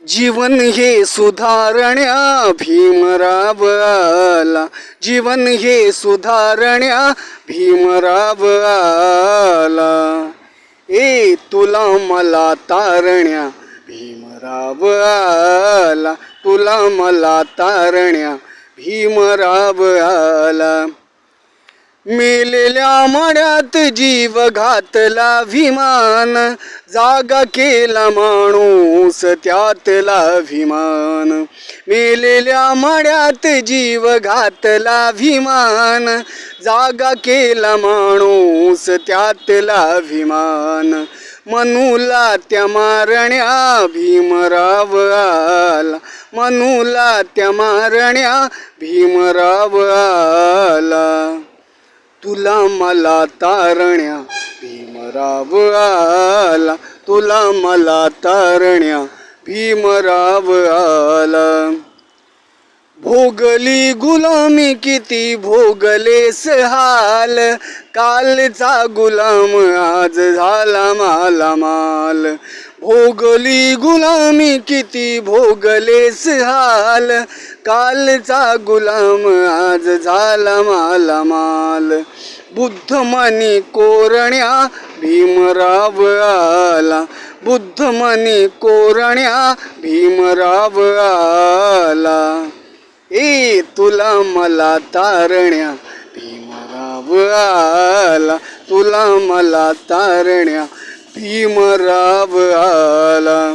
जीवन हे सुधारण्या भीमराव आला. जीवन हे सुधारण्या भीमराव आला. ए तुला मला तारण्या भीमराव आला. तुला मला तारण्या भीमराव आला. मेलेल्या मड्यात जीव घातला विमान, जागा केला माणूस त्यातला अभिमान. मेलेल्या मड्यात जीव घातला विमान, जागा केला माणूस त्यातला अभिमान. मनूला त्या मारण्या भीमराव आला. मनूला त्या मारण्या भीमराव आला. तुला मला तारण्या भीमराव आला. तुला मला तारण्या भीमराव आला. भोगली गुलामी किती भोगलेस हाल, कालचा गुलाम आज झाला मालामाल. भोगली गुलामी किती भोगलेस हाल, कालचा गुलाम आज झाला मालामाल. बुद्धमनी कोरण्या भीमराव आला. बुद्धमनी कोरण्या भीमराव आला. ए तुला मला तारण्या भीमराव आला. तुला मला तारण्या भीमराव आला.